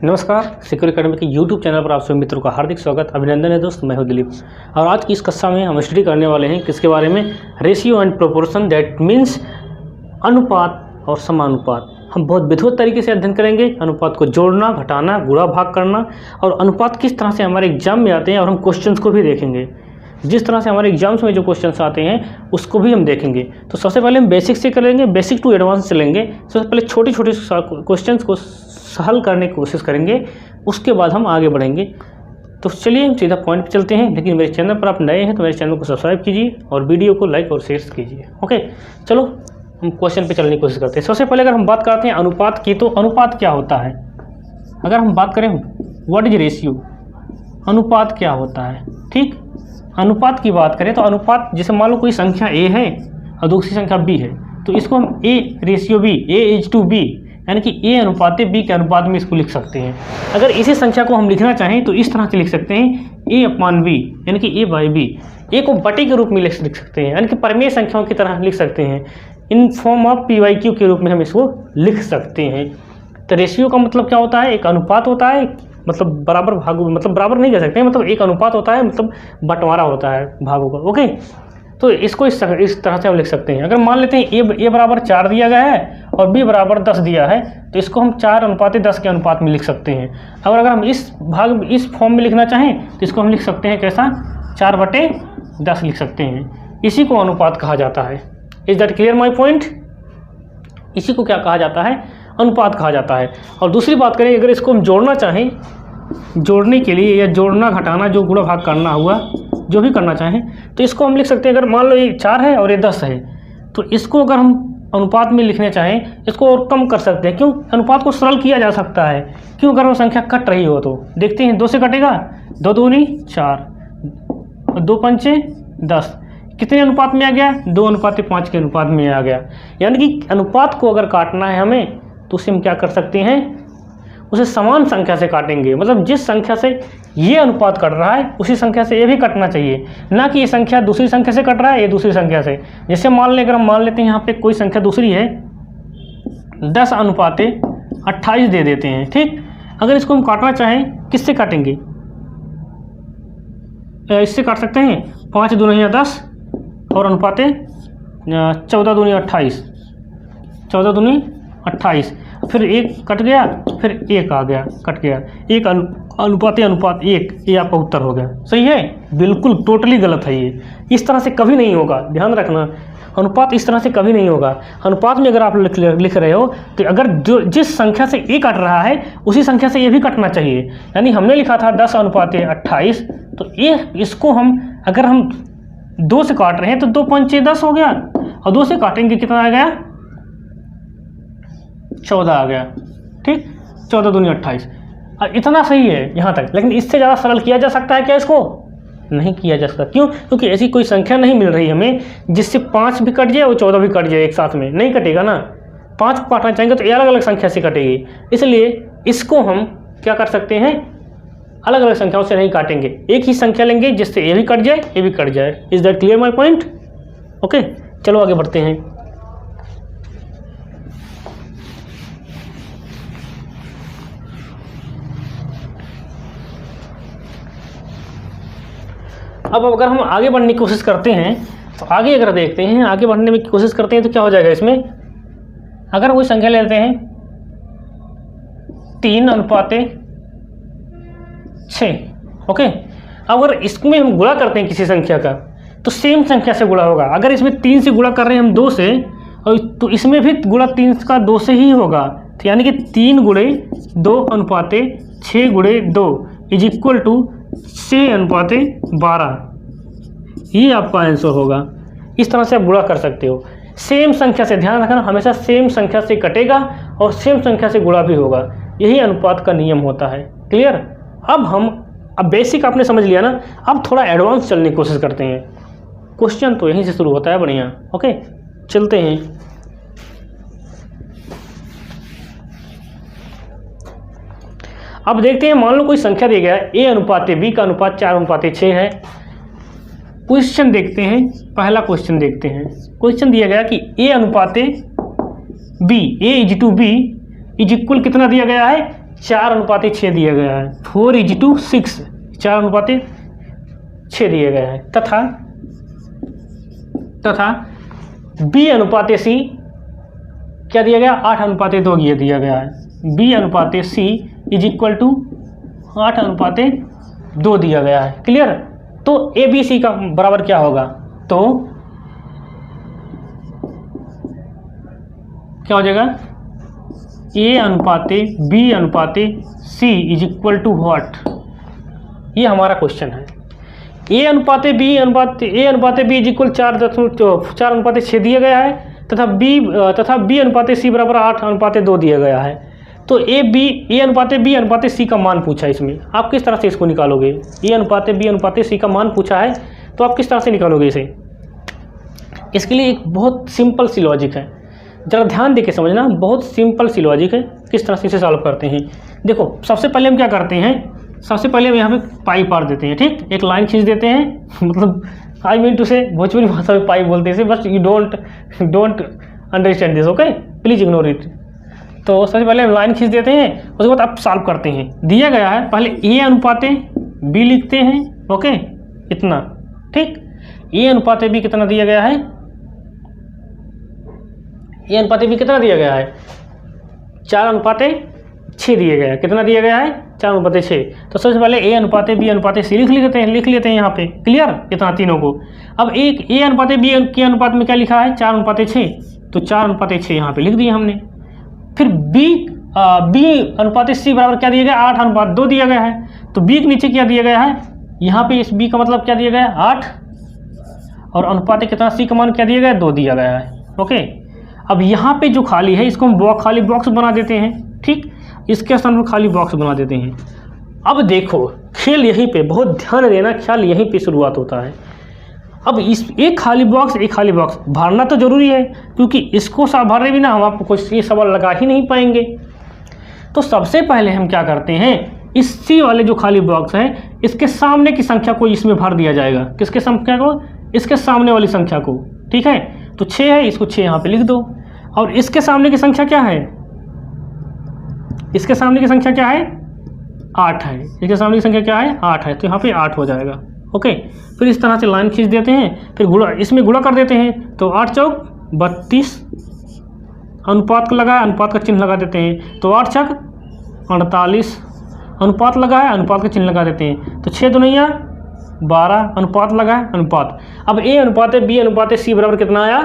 नमस्कार, secure academy के YouTube channel पर आप सभी मित्रों का हार्दिक स्वागत, अभिनंदन है दोस्त। मैं हूं दिलीप और आज की इस कक्षा में हम स्टडी करने वाले हैं किसके बारे में? Ratio and proportion, that means अनुपात और समानुपात। हम बहुत विधिवत तरीके से अध्ययन करेंगे अनुपात को जोड़ना, घटाना, गुणा भाग करना और अनुपात किस तरह से हमारे एग्जाम में आते हैं और हम क्वेश्चंस को भी देखेंगे। जिस तरह से हमारे एग्जाम्स में जो क्वेश्चंस आते हैं उसको भी हम देखेंगे। तो सबसे पहले हम बेसिक से करेंगे, बेसिक टू एडवांस चलेंगे। सबसे पहले छोटे छोटे क्वेश्चंस को हल करने की कोशिश करेंगे, उसके बाद हम आगे बढ़ेंगे। तो चलिए हम सीधा पॉइंट पे चलते हैं। लेकिन मेरे चैनल पर आप नए हैं तो मेरे चैनल को सब्सक्राइब कीजिए और वीडियो को लाइक और शेयर कीजिए। ओके, चलो हम क्वेश्चन पे चलने की कोशिश करते हैं। सबसे पहले अगर हम बात करते हैं अनुपात की, तो अनुपात क्या होता है? अगर हम बात करें व्हाट इज रेशियो, अनुपात क्या होता है? ठीक, अनुपात की बात करें तो अनुपात, जैसे मान लो कोई संख्या a है और दूसरी संख्या b है, तो इसको हम a रेशियो b, a/b, यानी कि a अनुपात b के अनुपात में इसको लिख सकते हैं। अगर इसी संख्या को हम लिखना चाहें तो इस तरह से लिख सकते हैं a/b, यानी कि a/b। a को बटे के रूप में लिख सकते हैं, यानी कि परिमेय संख्याओं की तरह लिख सकते हैं। इन फॉर्म ऑफ p/q के रूप में हम इसको लिख सकते हैं। तो रेशियो का मतलब क्या होता है? एक अनुपात होता है, मतलब बराबर भागों, मतलब बराबर नहीं कह सकते हैं, मतलब एक अनुपात होता है, मतलब बंटवारा होता है भागों का। ओके, तो इसको इस तरह से हम लिख सकते हैं। अगर मान लेते हैं a बराबर 4 दिया गया है और b बराबर 10 दिया है, तो इसको हम 4:10 के अनुपात में लिख सकते हैं। और अगर हम इस फॉर्म में लिखना चाहें तो इसको हम लिख सकते हैं कैसा? 4/10 लिख सकते हैं। इसी को अनुपात कहा जाता है। Is that clear my point? इसी को क्या कहा जाता है? अनुपात कहा जाता है। और दूसरी बात करें, अगर इसको हम जोड़ना चाहें, जोड़ने के लिए या जोड़ना घटाना, जो गुणा भाग करना हुआ, जो भी करना चाहें, तो इसको हम लिख सकते हैं। अगर मान लो ये 4 है और ये 10 है, तो इसको अगर हम अनुपात में लिखने चाहें, इसको और कम कर सकते हैं। क्यों? अनुपात को सरल किया जा सकता है। क्यों? अगर वो संख्या कट रही हो तो देखते हैं, 2 से कटेगा, 2 दूनी 4, 2 पंचे 10, कितने अनुपात में आ गया? 2:5 के अनुपात में आ गया। यानी कि अनुपात को अगर काटना है हमें, तो उसे हम क्या कर सकते हैं? उसे समान संख्या से काटेंगे। मतलब जिस संख्या से ये अनुपात कट रहा है उसी संख्या से ये भी कटना चाहिए, ना कि ये संख्या दूसरी संख्या से कट रहा है, ये दूसरी संख्या से। जैसे मान लें, अगर हम मान लेते हैं यहाँ पे कोई संख्या दूसरी है, 10:28 दे देते हैं। ठीक, अगर इसको हम काटना चाहें, किससे काटेंगे? इससे काट सकते हैं, 5 दूनी 10 और अनुपाते 14 दूनी 28, 14 दूनी 28, फिर 1 कट गया, फिर 1 आ गया, कट गया, 1 अनुपात 1, ये आपका उत्तर हो गया। सही है? बिल्कुल टोटली गलत है ये। इस तरह से कभी नहीं होगा, ध्यान रखना। अनुपात इस तरह से कभी नहीं होगा। अनुपात में अगर आप लिख रहे हो तो अगर जिस संख्या से ये कट रहा है उसी संख्या से ये भी कटना चाहिए। यानी हमने लिखा था 10:28, तो ये इसको हम अगर हम 2 से काट रहे हैं तो 2 पंचे 10 हो गया, और 2 से काटेंगे कितना आ गया? 14 आ गया। ठीक, 14 दूनी 28। इतना सही है यहाँ तक। लेकिन इससे ज़्यादा सरल किया जा सकता है क्या? इसको नहीं किया जा सकता। क्यों? क्योंकि ऐसी कोई संख्या नहीं मिल रही हमें जिससे 5 भी कट जाए और 14 भी कट जाए एक साथ में। नहीं कटेगा ना। 5 को काटना चाहेंगे तो ये अलग अलग संख्या से कटेगी। इसलिए इसको हम क्या कर सकते हैं? अलग अलग संख्याओं से नहीं काटेंगे, एक ही संख्या लेंगे जिससे ये भी कट जाए, ये भी कट जाए। Is that clear my point? Okay, चलो आगे बढ़ते हैं। अब अगर हम आगे बढ़ने की कोशिश करते हैं, तो आगे अगर देखते हैं, आगे बढ़ने की कोशिश करते हैं तो क्या हो जाएगा इसमें? अगर कोई संख्या लेते हैं 3:6, ओके। अगर इसमें हम गुणा करते हैं किसी संख्या का, तो सेम संख्या से गुणा होगा। अगर इसमें 3 से गुणा कर रहे हैं हम 2 से, और तो इसमें भी गुणा 3 का 2 से ही होगा। तो यानी कि 3 × 2:6 × 2 इज इक्वल टू 6:12। ये आपका आंसर होगा। इस तरह से आप गुणा कर सकते हो। सेम संख्या से, ध्यान रखना, हमेशा सेम संख्या से कटेगा और सेम संख्या से गुणा भी होगा। यही अनुपात का नियम होता है। क्लियर? अब बेसिक आपने समझ लिया ना। अब थोड़ा एडवांस चलने की कोशिश करते हैं। क्वेश्चन तो यहीं से शुरू होता है, बढ़िया। ओके, चलते हैं। अब देखते हैं, मान लो कोई संख्या दिया गया है, a/b का अनुपात 4:6 है। क्वेश्चन देखते हैं, पहला क्वेश्चन देखते हैं। क्वेश्चन दिया गया कि a/b, a/b इज इक्वल कितना दिया गया है? 4:6 दिया गया है, 4:6, 4:6 दिया गया है, तथा B/C क्या दिया गया, 8:2 ये दिया गया है। B/C इज इक्वल टू 8:2 दिया गया है। क्लियर। तो ABC का बराबर क्या होगा, तो क्या हो जाएगा, A/B/C is equal to what, ये हमारा क्वेश्चन है। A/B इज इक्वल 4:6 दिया गया है, तथा B/C बराबर 8:2 दिया गया है। तो A/B/C का मान पूछा है इसमें, आप किस तरह से इसको निकालोगे। A/B/C का मान पूछा है तो आप किस तरह से निकालोगे इसे। इसके लिए एक बहुत सिंपल सी लॉजिक है, जरा ध्यान देके समझना, बहुत सिंपल सी लॉजिक है, किस तरह से इसे सॉल्व करते हैं। देखो सबसे पहले हम क्या करते हैं, सबसे पहले हम यहाँ पे पाई पार देते हैं, ठीक, एक लाइन खींच देते हैं, मतलब आई मीन टू से भोजपुरी भाषा में पाई बोलते हैं, बस you don't understand this, okay, please ignore it. तो सबसे पहले हम लाइन खींच देते हैं, उसके बाद आप सॉल्व करते हैं। दिया गया है, पहले A/B लिखते हैं, ओके, इतना, ठीक। A/B कितना दिया गया है, A/B कितना दिया गया है, 4:6 दिया गया है। कितना दिया गया है, 4:6। तो सबसे पहले A/B/C लिख लेते हैं यहाँ पे। क्लियर, इतना तीनों को। अब एक A/B के अनुपात में क्या लिखा है, 4:6, तो 4:6 यहाँ पे लिख दिया हमने। फिर B/C बराबर क्या दिया गया, 8:2 दिया गया है। तो B के नीचे क्या दिया गया है, यहाँ पे इस B का मतलब क्या दिया गया है, 8, और अनुपात कितना, C का मान क्या दिया गया है, 2 दिया गया है, ओके। अब यहाँ पे जो खाली है इसको हम खाली बॉक्स बना देते हैं, ठीक, इसके स्थान पर खाली बॉक्स बना देते हैं। अब देखो खेल यहीं पे, बहुत ध्यान देना, ख्याल यहीं पे शुरुआत होता है। अब इस एक खाली बॉक्स भरना तो जरूरी है, क्योंकि इसको भरे बिना हम आपको कुछ ये सवाल लगा ही नहीं पाएंगे। तो सबसे पहले हम क्या करते हैं, इस C वाले जो खाली बॉक्स है इसके सामने की संख्या को इसमें भर दिया जाएगा। किसके संख्या को, इसके सामने वाली संख्या को, ठीक है। तो 6 है, इसको 6 यहाँ पे लिख दो। और इसके सामने की संख्या क्या है, इसके सामने की संख्या क्या है, 8 है। इसके सामने की संख्या क्या है, 8 है, तो यहाँ पे 8 हो जाएगा, ओके। फिर इस तरह से लाइन खींच देते हैं, फिर गुणा, इसमें गुणा कर देते हैं। तो 8 चौक 32, अनुपात को लगा, अनुपात का चिन्ह लगा देते हैं। तो 8 छक 48, अनुपात लगा है, अनुपात का चिन्ह लगा देते हैं। तो 6 दुनिया 12, अनुपात लगा है, अनुपात। अब A/B/C बराबर कितना आया,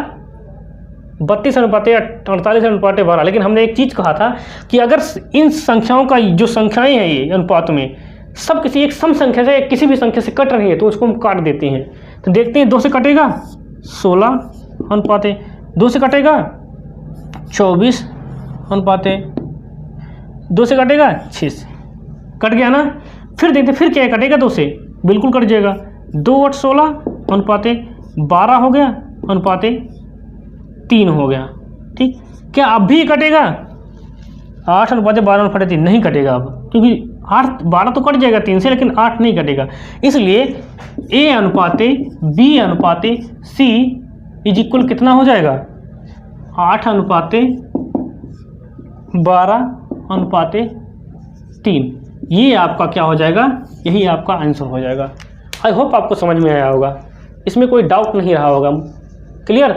32:48:12। लेकिन हमने एक चीज़ कहा था कि अगर इन संख्याओं का जो संख्याएं हैं ये अनुपात में सब किसी एक सम संख्या से किसी भी संख्या से कट रही है तो उसको हम काट देते हैं। तो देखते हैं 2 से कटेगा 16, 2 से कटेगा 24, 2 से कटेगा 6, कट गया ना। फिर देखते फिर क्या कटेगा, 2 से बिल्कुल कट जाएगा, 2 8 16, 12 हो गया, 3 हो गया, ठीक। क्या अब भी कटेगा, 8:12:3 नहीं कटेगा अब, क्योंकि 12 तो कट जाएगा 3 से, लेकिन 8 नहीं कटेगा। इसलिए A/B/C इज इक्वल कितना हो जाएगा, 8:12:3। ये आपका क्या हो जाएगा, यही आपका आंसर हो जाएगा। आई होप आपको समझ में आया होगा, इसमें कोई डाउट नहीं रहा होगा। क्लियर।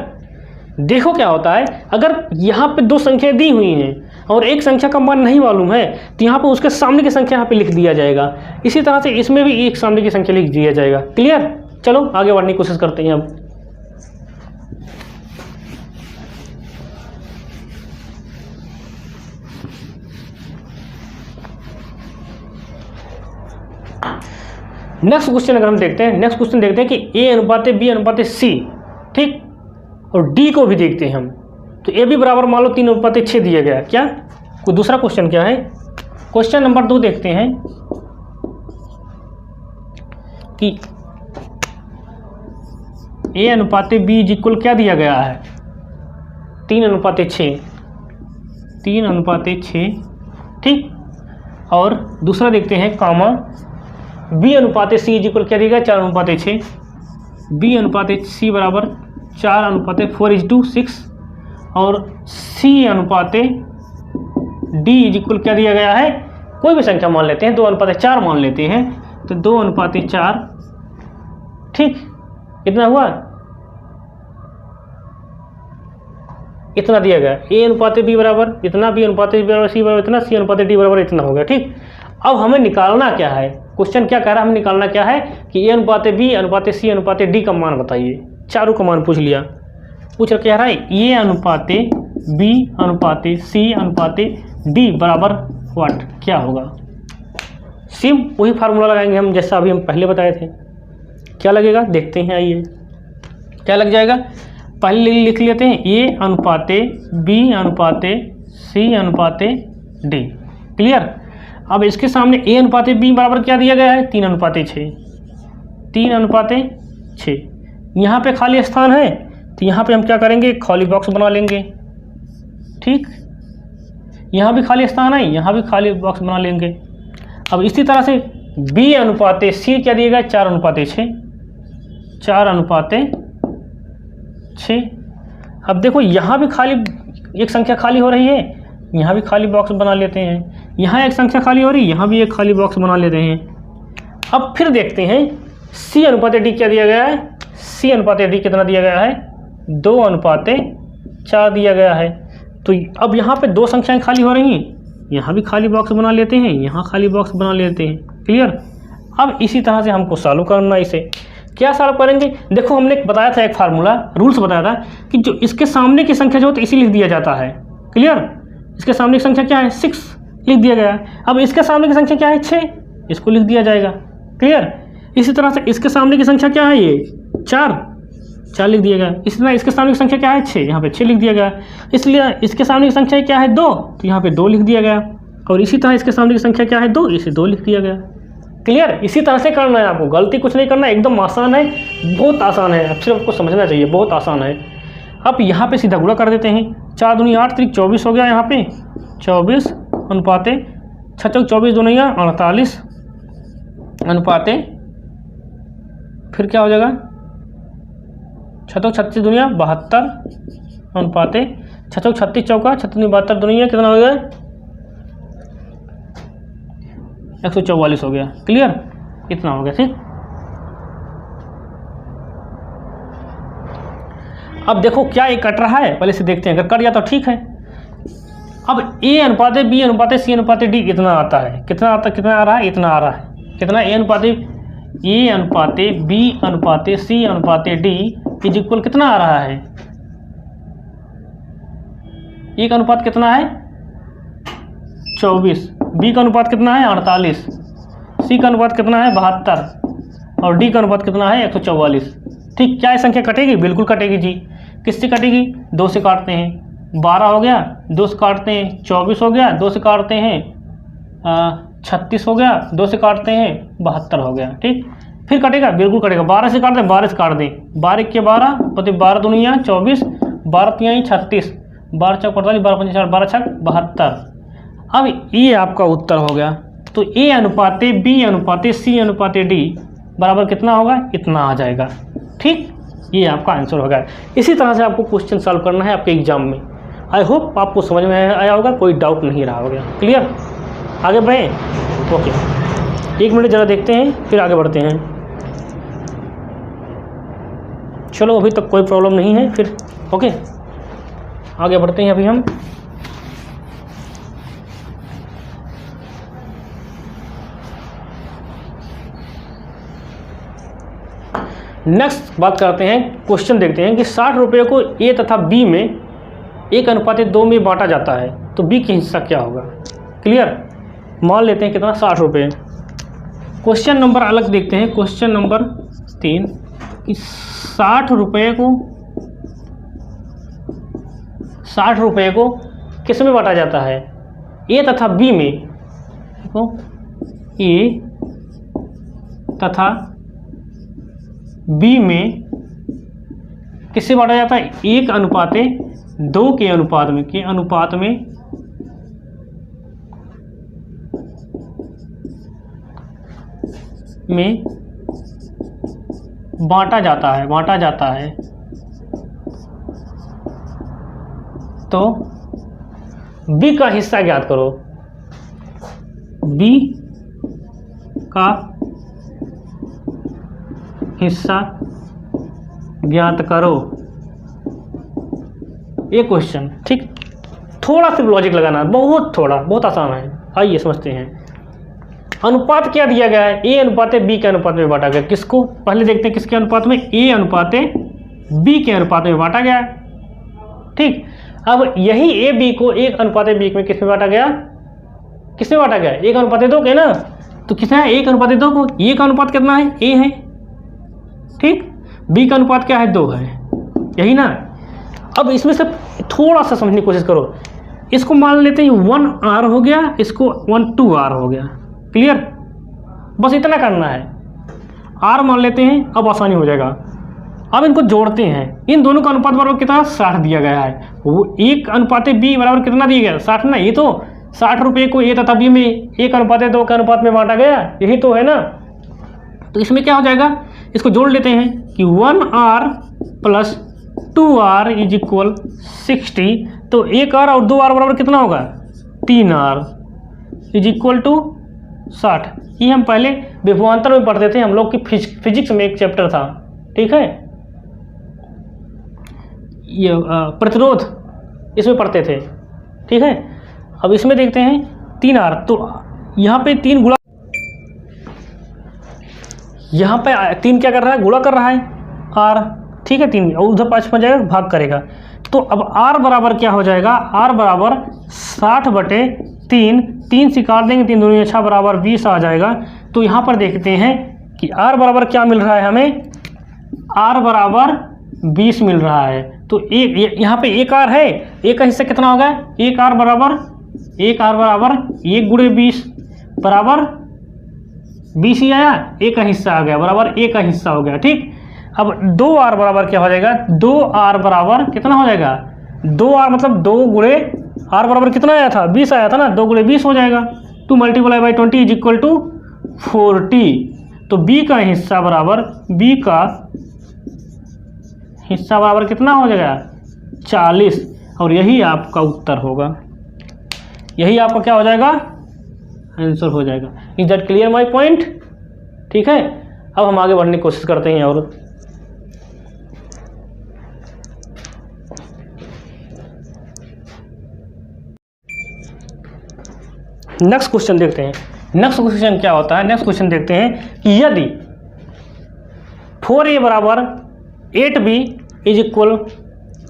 देखो क्या होता है, अगर यहाँ पे 2 संख्याएं दी हुई हैं और एक संख्या का मान नहीं मालूम है तो यहाँ पे उसके सामने की संख्या यहाँ पे लिख दिया जाएगा। इसी तरह से इसमें भी एक सामने की संख्या लिख दिया जाएगा। क्लियर। चलो आगे बढ़ने की कोशिश करते हैं अब। नेक्स्ट क्वेश्चन अगर हम देखते हैं, नेक्स्ट क्वेश्चन देखते हैं कि A/B/C, ठीक, और D को भी देखते हैं हम। तो A भी बराबर मान लो 3:6 दिया गया। क्या कोई दूसरा क्वेश्चन क्या है, क्वेश्चन नंबर 2 देखते हैं कि A/B इज इक्वल क्या दिया गया है, 3:6, 3:6, ठीक। और दूसरा देखते हैं कामा B/C इज इक्वल क्या दिया गया, 4:6, B/C बराबर 4:4:6 और C/D इज इक्वल क्या दिया गया है, कोई भी संख्या मान लेते हैं, 2:4 मान लेते हैं, तो 2:4, ठीक, कितना हुआ, इतना दिया गया, A/B बराबर इतना, B/B बराबर C बराबर इतना, C/D बराबर इतना हो गया, ठीक। अब हमें निकालना क्या है, क्वेश्चन क्या कह रहा है, हमें निकालना क्या है कि A/B/C/D का मान बताइए। चारों का मान पूछ लिया, पूछ कह रहा है A/B/C/D बराबर व्हाट, क्या होगा। सेम वही फार्मूला लगाएंगे हम जैसा अभी हम पहले बताए थे। क्या लगेगा देखते हैं, आइए क्या लग जाएगा। पहले लिख लेते हैं A/B/C/D, क्लियर। अब इसके सामने A/B बराबर क्या दिया गया है, 3:6, 3:6। यहाँ पे खाली स्थान है तो यहाँ पे हम क्या करेंगे, खाली बॉक्स बना लेंगे, ठीक। यहाँ भी खाली स्थान है, यहाँ भी खाली बॉक्स बना लेंगे। अब इसी तरह से B/C क्या दिया गया, 4:6, 4:6। अब देखो यहाँ भी खाली एक संख्या खाली हो रही है, यहाँ भी खाली बॉक्स बना लेते हैं, यहाँ एक संख्या खाली हो रही है, यहाँ भी एक खाली बॉक्स बना लेते हैं। अब फिर देखते हैं C/D क्या दिया गया है, C/D कितना दिया गया है, 2:4 दिया गया है। तो अब यहाँ पे दो संख्याएं खाली हो रही हैं, यहाँ भी खाली बॉक्स बना लेते हैं, यहाँ खाली बॉक्स बना लेते हैं, क्लियर। अब इसी तरह से हमको सॉल्व करना है। इसे क्या सॉल्व करेंगे, देखो हमने बताया था एक फार्मूला, रूल्स बताया था कि जो इसके सामने की संख्या जो होती है इसी लिख दिया जाता है, क्लियर। इसके सामने की संख्या क्या है, 6 लिख दिया गया है। अब इसके सामने की संख्या क्या है, 6, इसको लिख दिया जाएगा, क्लियर। इसी तरह से इसके सामने की संख्या क्या है, ये 4 लिख दिया गया। इसी तरह इसके सामने की संख्या क्या है, 6, यहाँ पे 6 लिख दिया गया। इसलिए इसके सामने की संख्या क्या है, 2, तो यहाँ पे 2 लिख दिया गया। और इसी तरह इसके सामने की संख्या क्या है, 2, इसे 2 लिख दिया गया, क्लियर। इसी तरह से करना है आपको, गलती कुछ नहीं करना है, एकदम आसान है, बहुत आसान है, अब सिर्फ आपको समझना चाहिए, बहुत आसान है। अब यहाँ पे सीधा गुणा कर देते हैं, 4 दूनी 8 3 24 हो गया, यहाँ पे 24 अनुपाते 6 24 दूनी 48 अनुपाते, फिर क्या हो जाएगा 6 36 दुनिया 72 अनुपाते 6 36 चौका 36 72 दुनिया कितना हो गया, 144 हो गया, क्लियर। इतना हो गया, ठीक। अब देखो क्या ये कट रहा है, पहले से देखते हैं, अगर कट गया तो ठीक है। अब A/B/C/D इतना आता है, कितना आ रहा है, इतना आ रहा है, कितना A/B/C/D इज इक्वल कितना आ रहा है, A का अनुपात कितना है 24, B का अनुपात कितना है 48, C का अनुपात कितना है 72 और D का अनुपात कितना है 144, ठीक। क्या ये संख्या कटेगी, बिल्कुल कटेगी जी। किससे कटेगी, 2 से काटते हैं 12 हो गया, 2 से काटते हैं 24 हो गया, 2 से काटते हैं 36 हो गया, 2 से काटते हैं 72 हो गया, ठीक। फिर कटेगा, बिल्कुल कटेगा। 12 से काट दें, 12 से काट दें, 12 के 12 पति 12 दुनिया 24, 12 तिहाई 36, 12 चौक 48, 12 पंच 12 छक 72। अब ये आपका उत्तर हो गया। तो A/B/C/D बराबर कितना होगा, इतना आ जाएगा, ठीक। ये आपका आंसर होगा। इसी तरह से आपको क्वेश्चन सॉल्व करना है आपके एग्जाम में। आई होप आपको समझ में आया होगा, कोई डाउट नहीं रहा होगा, क्लियर। आगे बढ़े, ओके, 1 मिनट ज़रा देखते हैं फिर आगे बढ़ते हैं। चलो अभी तक कोई प्रॉब्लम नहीं है, फिर ओके आगे बढ़ते हैं। अभी हम नेक्स्ट बात करते हैं, क्वेश्चन देखते हैं कि 60 रुपये को A तथा B में 1:2 में बांटा जाता है, तो B की हिस्सा क्या होगा, क्लियर। मान लेते हैं कितना 60 रुपये। क्वेश्चन नंबर अलग देखते हैं, क्वेश्चन नंबर 3 कि 60 रुपये को किस में बांटा जाता है, A तथा B में, देखो A तथा B में किससे बांटा जाता है, 1:2 के अनुपात में बांटा जाता है। तो B का हिस्सा ज्ञात करो। बी का हिस्सा ज्ञात करो। ये क्वेश्चन, ठीक, थोड़ा सा लॉजिक लगाना, बहुत आसान है। आइए समझते हैं। अनुपात क्या दिया गया है, ए अनुपात बी के अनुपात में बांटा गया। किसको पहले देखते हैं, किसके अनुपात में, ए अनुपात बी के अनुपात में बांटा गया, ठीक। अब यही ए बी को एक अनुपात बी में किस में बांटा गया, किसमें बांटा गया, एक अनुपात दो के ना, तो किसने है, एक अनुपात दो को, ए का अनुपात कितना है, ए है, ठीक, बी का अनुपात क्या है, 2 है, यही ना। अब इसमें से थोड़ा सा समझने की कोशिश करो। इसको मान लेते हैं 1r हो गया, इसको 2r हो गया, क्लियर, बस इतना करना है। r मान लेते हैं, अब आसानी हो जाएगा। अब इनको जोड़ते हैं, इन दोनों का अनुपात बराबर कितना, 60 दिया गया है। वो एक अनुपात बी बराबर कितना दिया गया, 60 ना। ये तो 60 रुपये को ए तथा बी में एक अनुपात 2 के अनुपात में बांटा गया, यही तो है ना। तो इसमें क्या हो जाएगा, इसको जोड़ लेते हैं कि 1r plus 2r is equal 60। तो 1r और 2r बराबर कितना होगा, 3r इज इक्वल टू 60। ये हम पहले विभवांतर में पढ़ते थे, हम लोग की फिजिक्स में एक चैप्टर था, ठीक है, ये प्रतिरोध, इसमें पढ़ते थे, ठीक है। अब इसमें देखते हैं 3r, तो यहाँ पे 3 गुणा, यहाँ पे 3 क्या कर रहा है, गुणा कर रहा है r, ठीक है, 3 और उधर 5 में जाएगा, भाग करेगा। तो अब r बराबर क्या हो जाएगा, r बराबर 60/3, 3 से काट देंगे, 3 दूनी 6 बराबर 20 आ जाएगा। तो यहाँ पर देखते हैं कि r बराबर क्या मिल रहा है हमें, r बराबर 20 मिल रहा है। तो एक यहाँ पे 1r है, एक का हिस्सा कितना होगा, 1r बराबर 1 गुणे 20 बराबर 20 ही आया, एक का हिस्सा आ गया, बराबर एक का हिस्सा हो गया, ठीक। अब 2r बराबर क्या हो जाएगा, 2r बराबर कितना हो जाएगा, 2r मतलब 2 गुणे r बराबर कितना आया था, 20 आया था ना, 2 गुणे 20 हो जाएगा। 2 × 20 इज इक्वल टू 40। तो b का हिस्सा बराबर, b का हिस्सा बराबर कितना हो जाएगा, 40। और यही आपका उत्तर होगा, यही आपका क्या हो जाएगा, आंसर हो जाएगा। Is that clear my point, ठीक है। अब हम आगे बढ़ने की कोशिश करते हैं और नेक्स्ट क्वेश्चन देखते हैं। नेक्स्ट क्वेश्चन क्या होता है, नेक्स्ट क्वेश्चन देखते हैं कि यदि 4a बराबर 8b इज इक्वल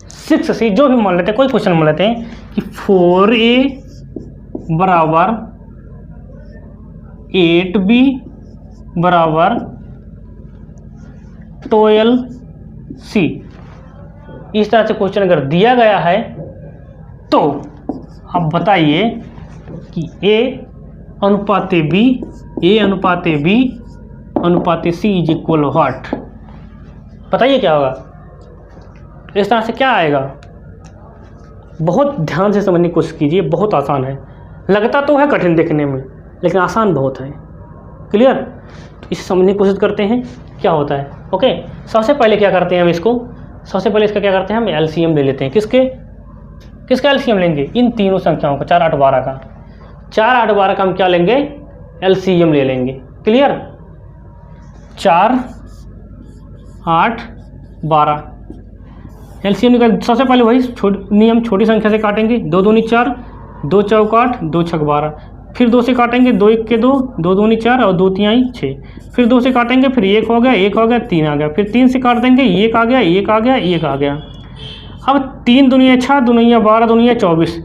6c, जो भी मान लेते हैं, कोई क्वेश्चन मान लेते हैं कि 4a बराबर 8b बराबर 12c, इस तरह से क्वेश्चन अगर दिया गया है तो आप बताइए कि a अनुपात b अनुपात c इज इक्वल व्हाट, बताइए क्या होगा। इस तरह से क्या आएगा, बहुत ध्यान से समझने की कोशिश कीजिए, बहुत आसान है, लगता तो है कठिन देखने में लेकिन आसान बहुत है, क्लियर। तो इसे समझने की कोशिश करते हैं क्या होता है। ओके, सबसे पहले क्या करते हैं हम इसको, सबसे पहले इसका क्या करते हैं, हम एलसीएम ले लेते हैं। किसका एलसीएम लेंगे, इन तीनों संख्याओं का, 4 8 12 का, 4 8 12 का हम क्या लेंगे, एलसीएम ले लेंगे, क्लियर। 4 8 12 एलसीएम निकाल, सबसे पहले वही नियम, छोटी संख्या से काटेंगे, 2 दूनी 4, 2 चौक 8, 2 छक 12, फिर 2 से काटेंगे, 2 1 के 2, 2 दूनी 4 और 2 तिहाई 6, फिर 2 से काटेंगे, फिर 1 हो गया, 1 हो गया, 3 आ गया, फिर 3 से काट देंगे, 1 आ गया, 1 आ गया, 1 आ गया। अब 3 दूनी 6, दूनी 12, दूनी 24,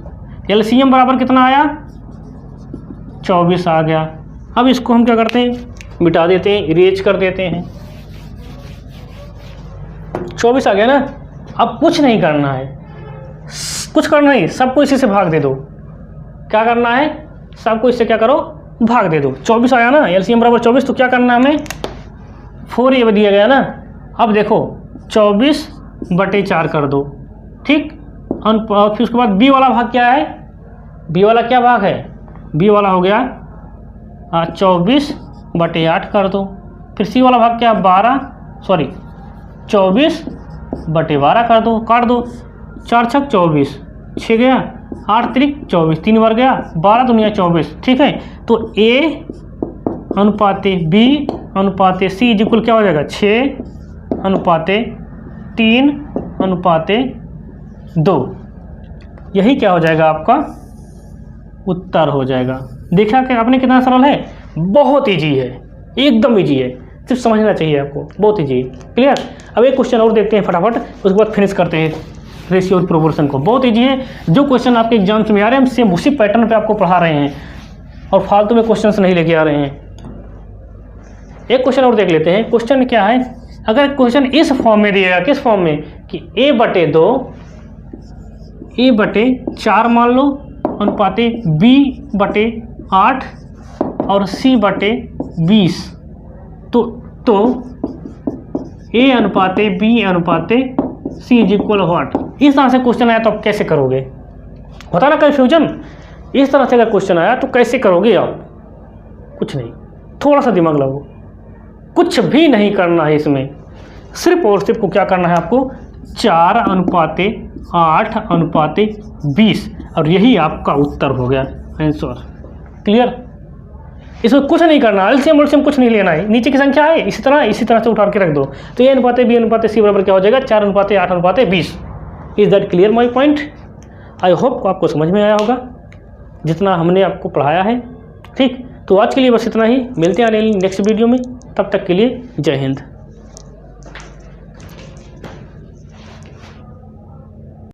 एलसीएम बराबर कितना आया, 24 आ गया। अब इसको हम क्या करते हैं, मिटा देते हैं, इरेज कर देते हैं, 24 आ गया ना। अब कुछ नहीं करना है, कुछ करना नहीं, सबको इसी से भाग दे दो। क्या करना है, सबको इससे क्या करो, भाग दे दो। 24 आया ना, एलसीएम बराबर 24, तो क्या करना है हमें, 4a दिया गया ना। अब देखो 24/4 कर दो, ठीक। फिर उसके बाद बी वाला भाग क्या है, बी वाला क्या भाग है, बी वाला हो गया 24/8 कर दो। फिर सी वाला भाग क्या, 24/12 कर दो, काट दो, 4 छक 24, 6 गया, 8 त्रिक 24, 3 बार गया, 12 दूनिया 24, ठीक है। तो A अनुपाते B अनुपाते C is equal क्या हो जाएगा, 6 अनुपाते 3 अनुपाते 2। यही क्या हो जाएगा, आपका उत्तर हो जाएगा। देखा कि आपने कितना सरल है, बहुत ईजी है, एकदम ईजी है, सिर्फ समझना चाहिए आपको, बहुत ईजी है। क्लियर। अब एक क्वेश्चन और देखते हैं फटाफट, उसके बाद फिनिश करते हैं रेशियो और प्रोपोर्शन को। बहुत ईजी है, जो क्वेश्चन आपके एग्जाम्स में आ रहे हैं हम सेम उसी पैटर्न पे आपको पढ़ा रहे हैं और फालतू में क्वेश्चन नहीं लेके आ रहे हैं। एक क्वेश्चन और देख लेते हैं। क्वेश्चन क्या है, अगर क्वेश्चन इस फॉर्म में दिया, किस फॉर्म में कि A/2 A/4 मान लो अनुपाते B/8 और C/20, तो A अनुपाते B अनुपाते C is equal what. इस तरह से क्वेश्चन आया तो आप कैसे करोगे, होता ना कन्फ्यूजन। इस तरह से अगर क्वेश्चन आया तो कैसे करोगे आप, कुछ नहीं, थोड़ा सा दिमाग लगाओ, कुछ भी नहीं करना है इसमें, सिर्फ और सिर्फ को क्या करना है आपको, 4/8/20, और यही आपका उत्तर हो गया आंसर। क्लियर। इसमें कुछ नहीं करना, एलसीएम उलसीएम कुछ नहीं लेना है, नीचे की संख्या है इसी तरह से उठा के रख दो, तो A अनुपाते B अनुपाते C बराबर क्या हो जाएगा, 4/8/20। Is that clear my point. I hope आपको समझ में आया होगा जितना हमने आपको पढ़ाया है। ठीक, तो आज के लिए बस इतना ही, मिलते हैं नेक्स्ट वीडियो में, तब तक के लिए जय हिंद।